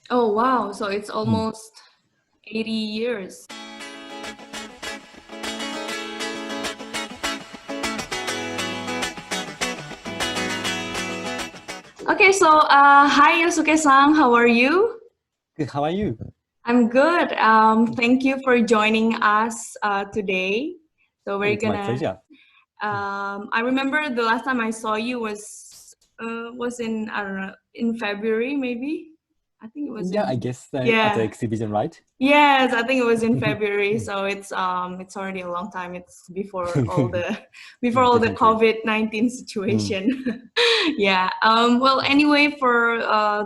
Oh, wow. So it's うん。almost 80 years. Okay, so hi Yosuke-san, how are you? Good, how are you? I'm good. Thank you for joining us today. So Oh, we're it's my gonna. pleasure. I remember the last time I saw you was in I don't know, in February maybe. I think it was Yeah, I in. guess at the Yeah. exhibition, right? Yes, I think it was in February, so it's already a long time. It's before all the before Yeah, all the definitely. COVID-19 Mm, situation. Yeah. Well, anyway, for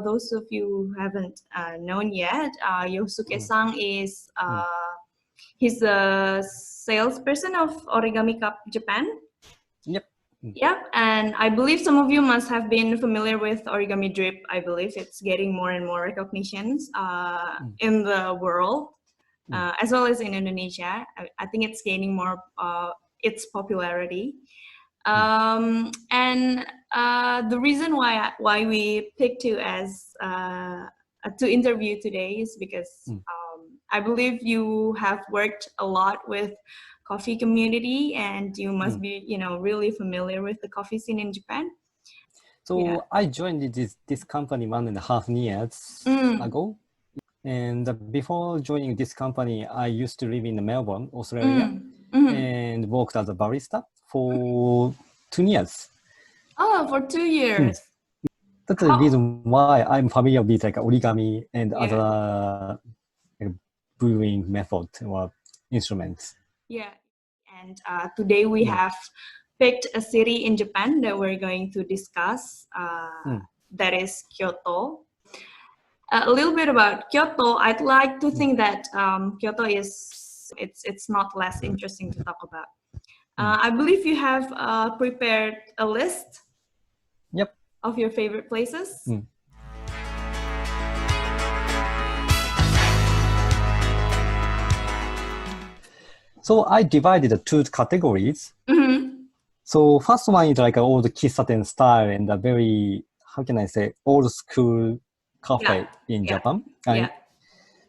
those of you who haven't known yet, mm, Yosuke-san is mm. he's the salesperson of Origami Cup Japan. Yep. Mm, Yep, and I believe some of you must have been familiar with Origami Drip. I believe it's getting more and more recognitions mm, in the world, mm, as well as in Indonesia. I think it's gaining more its popularity. mm, And the reason why we picked you as to interview today is because mm, I believe you have worked a lot with coffee community, and you must mm. be really familiar with the coffee scene in Japan. Yeah. So I joined this company 1.5 years Mm, ago. And before joining this company, I used to live in Melbourne, Australia, mm, mm. and worked as a barista for 2 years. Oh, for 2 years. Mm. That's the How? reason why I'm familiar with like origami and Yeah. other like, brewing method or instruments. Yeah, and today we Mm, have picked a city in Japan that we're going to discuss. mm, That is Kyoto. A little bit about Kyoto. I'd like to mm, think that Kyoto is it's not less interesting to talk about. mm. I believe you have prepared a list Yep. of your favorite places. Mm. So I divided the two categories. Mm-hmm. So first one is like all the Kissaten style and a very, how can I say, old school Yeah, cafe in yeah, Japan. yeah. And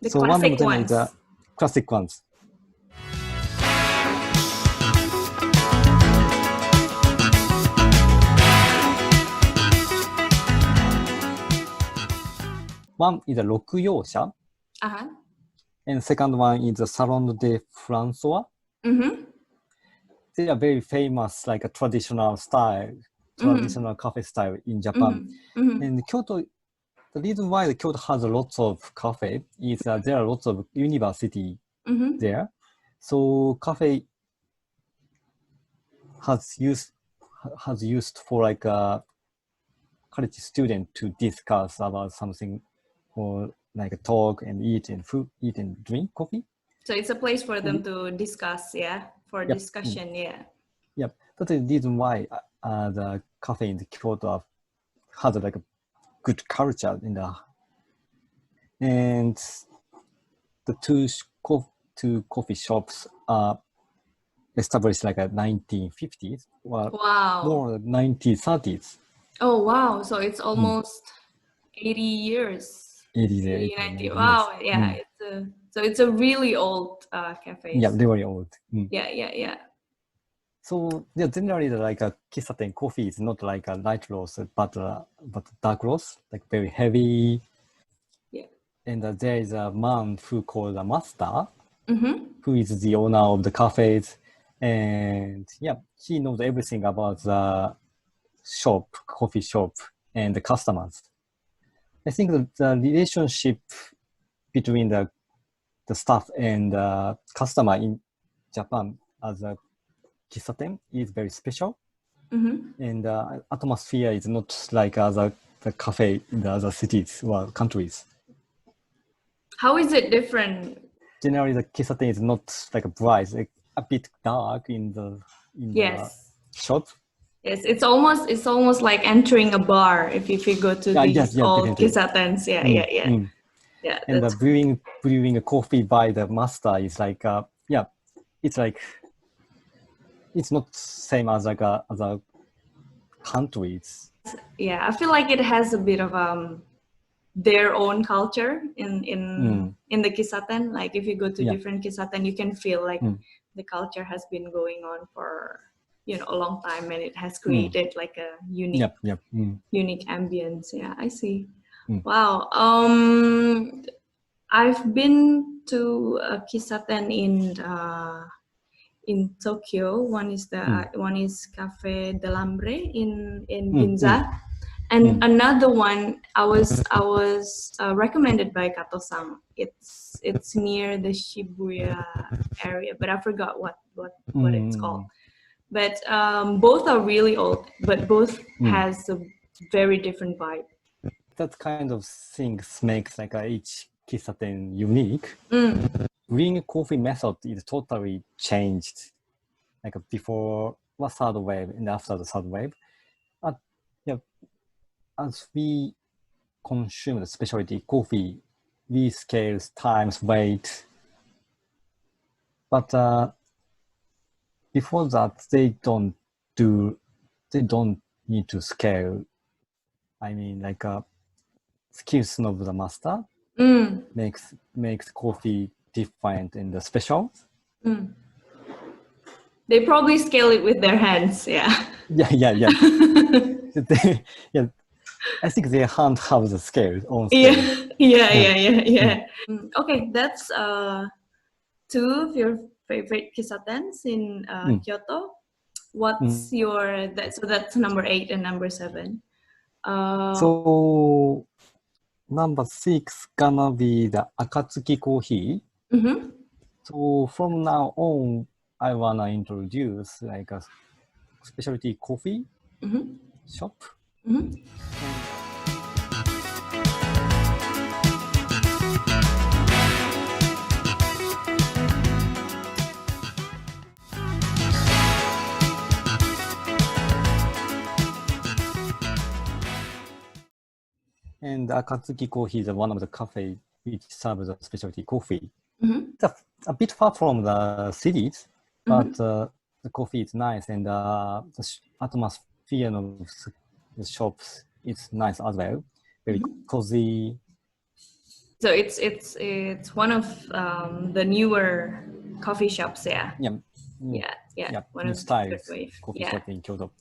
The so one of classic them is the ones. classic ones. One is a Rokuyousha, Uh-huh. and second one is the Salon de François. Mm-hmm. They are very famous, like a traditional style, Mm-hmm. traditional cafe style in Japan. Mm-hmm. Mm-hmm. And Kyoto, the reason why the Kyoto has lots of cafe is there are lots of university Mm-hmm. there. So cafe has used has used for like a college student to discuss about something or like a talk and eat and drink coffee. So it's a place for So them to discuss, yeah, for yep, discussion, yeah. yep. That's the reason why the cafe in Kyoto has like a good culture in the and the two coffee shops are established like a 1950s or Wow. more 1930s. Oh, wow. So it's Mm. almost 80 years. 80s, 80, 80, 90. 90 years. Wow. Yeah. Mm. It's a really old Yeah, cafes. very old. Mm. Yeah, yeah, yeah. So yeah, generally like a Kissaten coffee is not like a light roast, but dark roast, like very heavy. Yeah. And there is a man who called a master, Mm-hmm. who is the owner of the cafes, and yeah, he knows everything about the shop, coffee shop, and the customers. I think the relationship between the staff and the customer in Japan as a Kissaten is very special. Mm-hmm. And atmosphere is not like other the cafe in the other cities or countries. How is it different? Generally, the Kissaten is not like a bright, like a bit dark in the Yes. shop. Yes. It's almost like entering a bar if you go to Yes, these yes, old definitely. kisatens. Yeah, Mm, yeah, yeah. mm. Yeah, And the that's cool. brewing a coffee by the master is like yeah, it's like it's not same as like other countries. Yeah, I feel like it has a bit of their own culture in the kisaten. Like if you go to different kisaten, you can feel like the culture has been going on for a long time, and it has created like a unique ambience. Yeah, I see. Wow. I've been to a kisaten in Tokyo. One is Cafe Delambre in Ginza, and another one I was recommended by Kato-san. It's near the Shibuya area, but I forgot what it's called. But both are really old, but both has a very different vibe. That kind of things makes like each kisaten unique. Brewing coffee method is totally changed, like before the third wave and after the third wave. As we consume the specialty coffee, we scale times weight, but before that they don't need to scale. I mean, like skills of the master makes coffee different in the special. They probably scale it with their hands. Yeah. Yeah. I think their hand have the scale on scale. Yeah. Okay, that's two of your favorite kisatens in Kyoto. What's your so that's number 8 and number 7. So number 6 gonna be the Akatsuki coffee. So from now on, I wanna introduce like a specialty coffee shop. And Akatsuki Coffee is one of the cafes which serves a specialty coffee. It's a bit far from the cities, but the coffee is nice, and the atmosphere of the shops is nice as well. Very cozy. So it's one of the newer coffee shops. Yeah. One New of styles the coffee shop in Kyoto.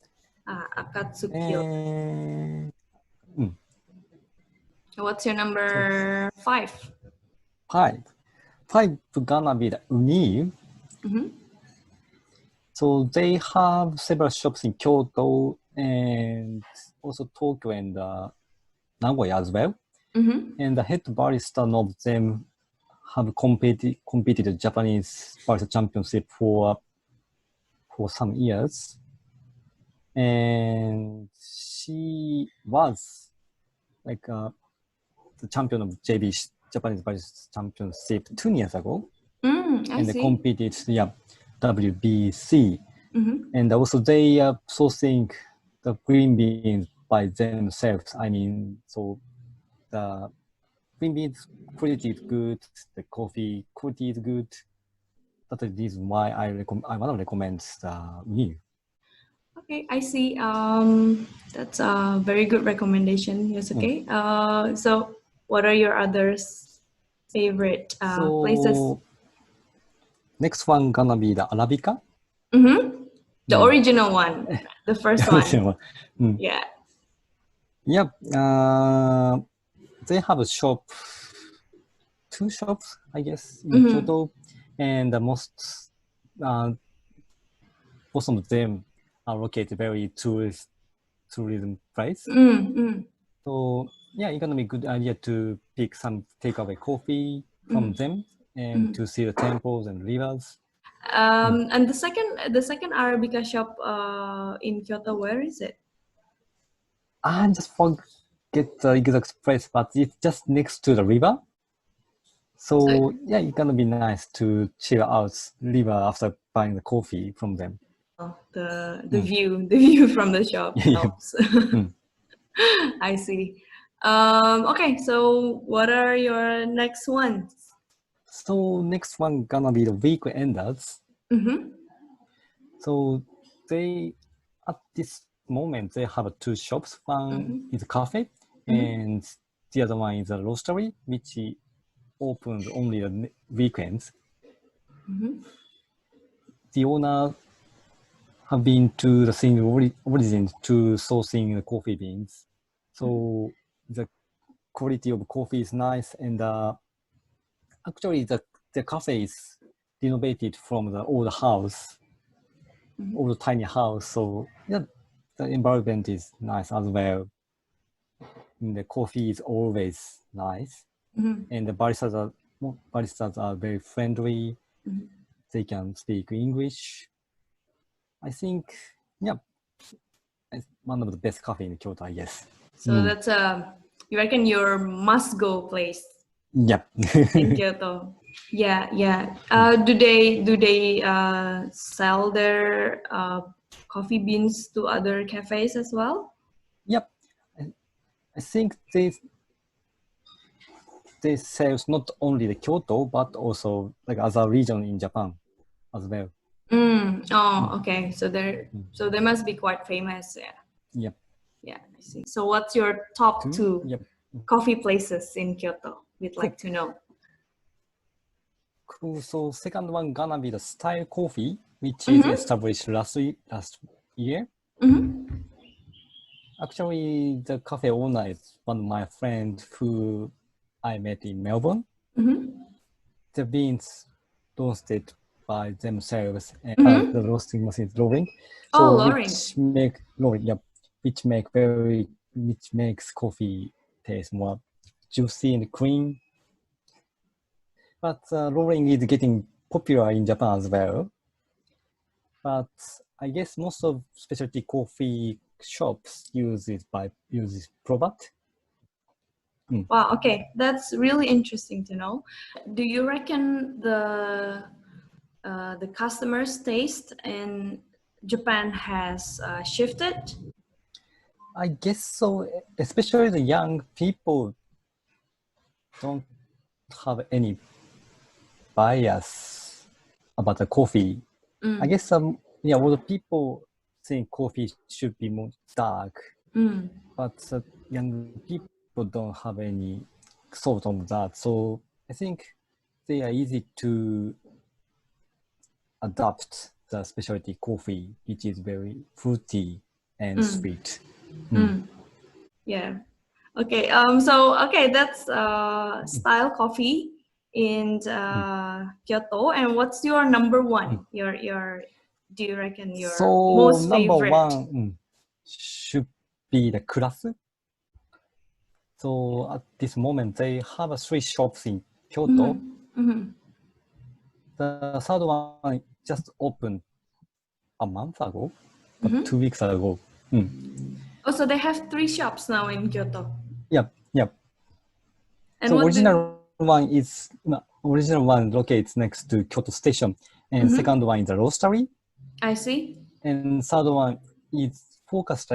Akatsuki. What's your number 5? 5 gonna be the Uni. So they have several shops in Kyoto and also Tokyo and Nagoya as well. And the head barista of them have competed the Japanese barista championship for some years. And she was like the champion of Japanese barista championship 2 years ago. And they competed WBC. And also they are sourcing the green beans by themselves. I mean, so the green beans quality is good, the coffee quality is good. That is the reason why I want to recommend the new. Okay, I see. That's a very good recommendation, Yosuke. So what are your others favorite places? Next one gonna be the Arabica. The original one, the first one. Yeah. Yep. They have a shop, 2 shops, I guess, in Kyoto, and most of them are located very tourism place. So it's gonna be a good idea to pick some takeaway coffee from them and to see the temples and rivers. And the second Arabica shop in Kyoto, where is it? I just forget the exact place, but it's just next to the river. So it's gonna be nice to chill out river after buying the coffee from them. The view from the shop helps. I see. Okay, so what are your next ones? So next one gonna be the weekend enders. So they at this moment they have 2 shops. One is a cafe, and the other one is a roastery, which opens only the weekends. The owner have been to the same origin to sourcing the coffee beans. So the quality of coffee is nice, and actually the cafe is renovated from the old house, old tiny house. So yeah, the environment is nice as well. And the coffee is always nice, and the baristas are very friendly. They can speak English. I think, yeah, it's one of the best cafe in Kyoto, I guess. So that's you reckon your must-go place? Yep. In Kyoto. Yeah. Do they sell their coffee beans to other cafes as well? Yep. I think they sell not only the Kyoto but also like other region in Japan as well. Okay. So they must be quite famous. Yeah. Yep. Yeah, I see. So what's your top two Yep. coffee places in Kyoto? We'd like to know. Cool. So second one gonna be the Style Coffee, which is established last year. Actually, the cafe owner is one of my friends who I met in Melbourne. The beans roasted by themselves, and the roasting machine is rolling. So which makes coffee taste more juicy and clean. But rolling is getting popular in Japan as well. But I guess most of specialty coffee shops use this product. Wow, okay, that's really interesting to know. Do you reckon the customers' taste in Japan has shifted? I guess so, especially the young people don't have any bias about the coffee. I guess all the people think coffee should be more dark, but young people don't have any thought on that. So I think they are easy to adopt the specialty coffee, which is very fruity and sweet. Yeah. Okay. That's Style Coffee in Kyoto. And what's your number one? Your do you reckon your most number favorite? one should be the Class. So at this moment, they have 3 shops in Kyoto. The third one just opened a month ago, but 2 weeks ago. Oh, so they have 3 shops now in Kyoto. Yep. And so original one locates next to Kyoto Station, and second one is a roastery. I see. And third one is focused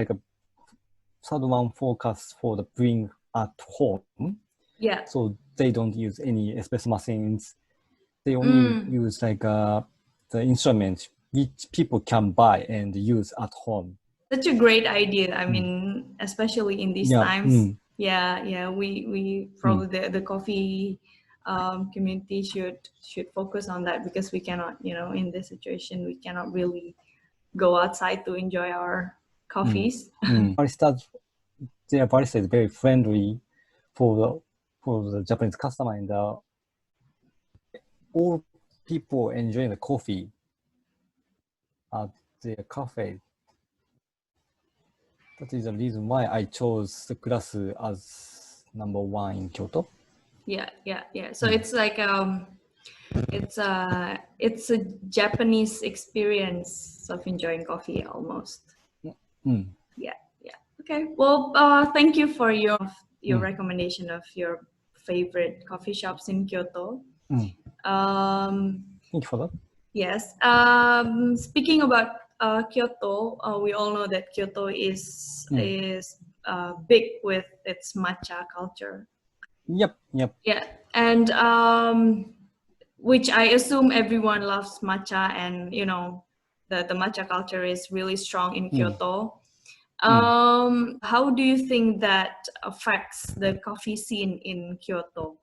for the brewing at home. Yeah. So they don't use any espresso machines. They only use the instruments which people can buy and use at home. Such a great idea. I mean, especially in these times. Yeah. We probably the coffee community should focus on that, because we cannot, in this situation, we cannot really go outside to enjoy our coffees. Their barista is very friendly for the Japanese customer, and all people enjoying the coffee at their cafe. That is the reason why I chose the Class as number one in Kyoto. Yeah. So it's like it's a Japanese experience of enjoying coffee almost. Yeah. Okay. Well, thank you for your recommendation of your favorite coffee shops in Kyoto. Thank you for that. Yes. Speaking about Kyoto, we all know that Kyoto is big with its matcha culture. Yep. Yeah, and which I assume everyone loves matcha, and the matcha culture is really strong in Kyoto. How do you think that affects the coffee scene in Kyoto?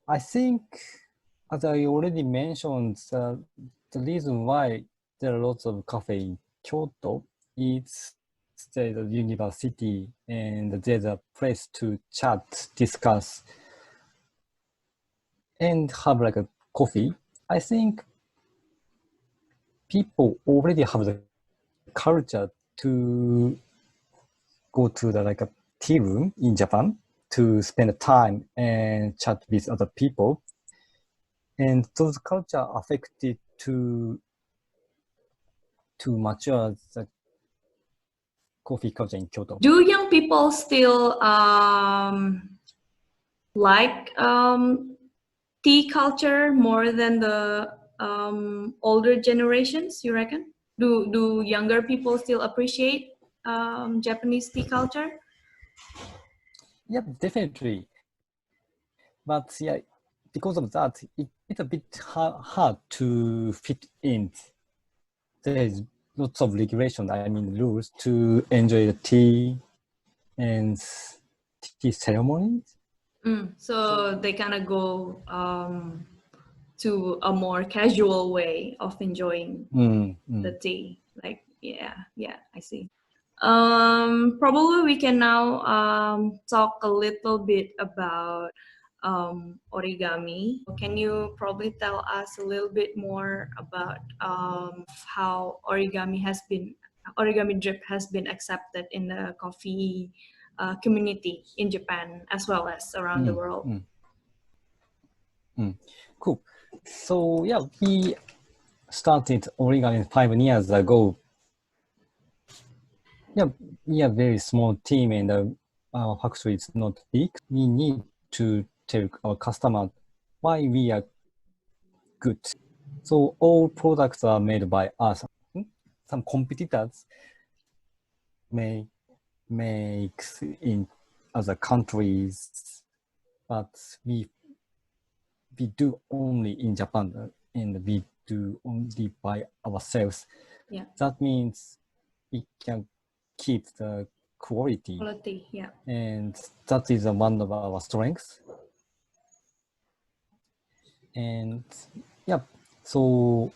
I think, as I already mentioned, the reason why there are lots of cafe in Kyoto is there's a university and there's a place to chat, discuss, and have like a coffee. I think people already have the culture to go to the like a tea room in Japan to spend time and chat with other people. And those culture affected to mature the coffee culture in Kyoto. Do young people still like tea culture more than the older generations, you reckon? Do younger people still appreciate Japanese tea culture? Yeah, definitely. But yeah, because of that, it's a bit hard to fit in. There is lots of regulation, I mean rules to enjoy the tea and tea ceremonies. So they kind of go to a more casual way of enjoying the tea. Like, yeah, I see. Probably we can now talk a little bit about origami. Can you probably tell us a little bit more about how origami drip has been accepted in the coffee community in Japan as well as around the world? Cool. So yeah, we started origami 5 years ago. Yeah, we are a very small team and our factory is not big. We need to tell our customer why we are good. So all products are made by us. Some competitors may make in other countries, but we do only in Japan and we do only by ourselves. Yeah. That means we can keep the quality. Yeah. And that is one of our strengths. And yeah, so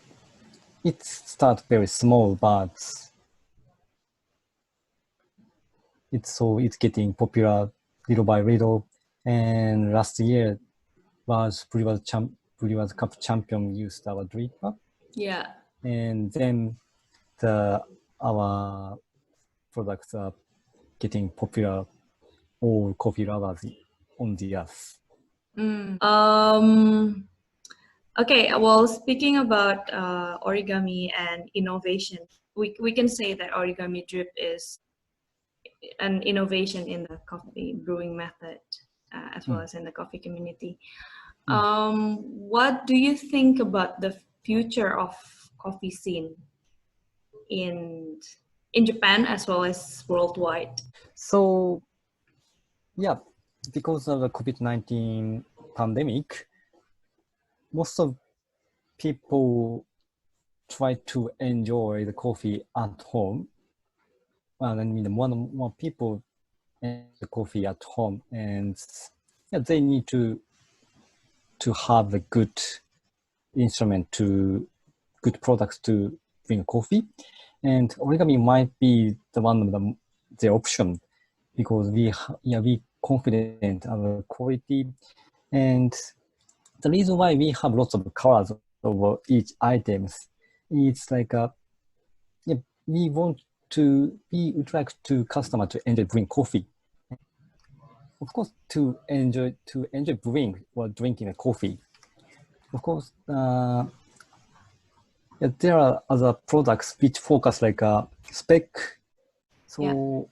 it starts very small, but it's getting popular little by little. And last year was Brewers Cup champion used our dripper. Yeah. And then our products are getting popular. All coffee lovers on the earth. Okay, well, speaking about origami and innovation, we can say that origami drip is an innovation in the coffee brewing method as well as in the coffee community. What do you think about the future of coffee scene in Japan as well as worldwide? So yeah, because of the COVID-19 pandemic, most of people try to enjoy the coffee at home. Well, I mean, more people enjoy the coffee at home, and yeah, they need to have a good instrument good products to drink coffee, and origami might be one of the option because we confident of the quality, and the reason why we have lots of colors over each items is like we would like to customer to enjoy brewing coffee. Of course, to enjoy brewing or drinking a coffee. Of course, there are other products which focus like a spec. So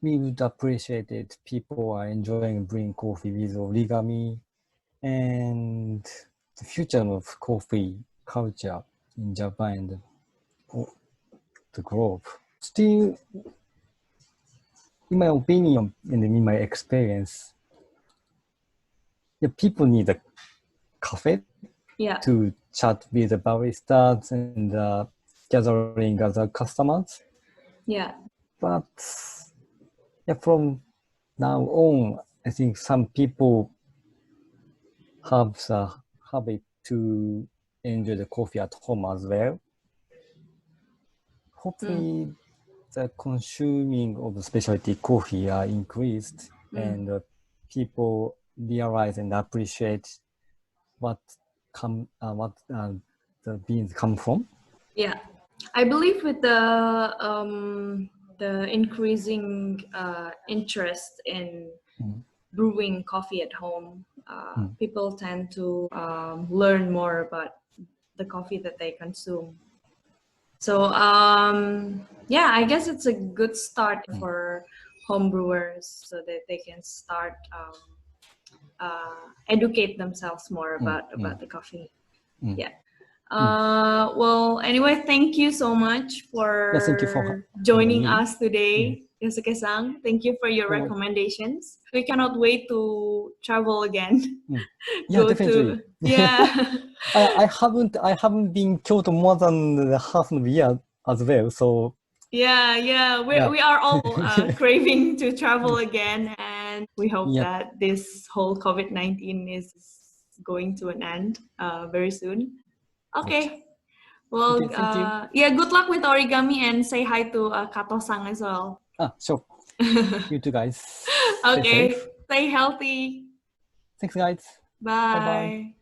we would appreciate it. People are enjoying brewing coffee with origami, and the future of coffee culture in Japan and the globe. Still, in my opinion and in my experience, people need a cafe to chat with the baristas and gathering other customers. Yeah. But yeah, from now on, I think some people have the habit to enjoy the coffee at home as well. Hopefully, the consuming of the specialty coffee are increased and people realize and appreciate what the beans come from. Yeah, I believe with the increasing interest in brewing coffee at home, people tend to learn more about the coffee that they consume. So yeah, I guess it's a good start for home brewers so that they can start educate themselves more about the coffee. Yeah. Well, anyway, thank you so much Yeah, thank you for for having joining me. us today, Yosuke-san. Thank you for your recommendations. We cannot wait to travel again. Yeah, Go definitely. to yeah. I haven't been Kyoto more than half of a year as well. So Yeah. We are all craving to travel again, and we hope yeah, that this whole COVID-19 is going to an end very soon. Okay. Well, okay, thank you. yeah, good luck with origami and say hi to Kato-san as well. Sure. You too, guys. Stay Okay, safe. stay healthy. Thanks, guys. Bye bye. Bye.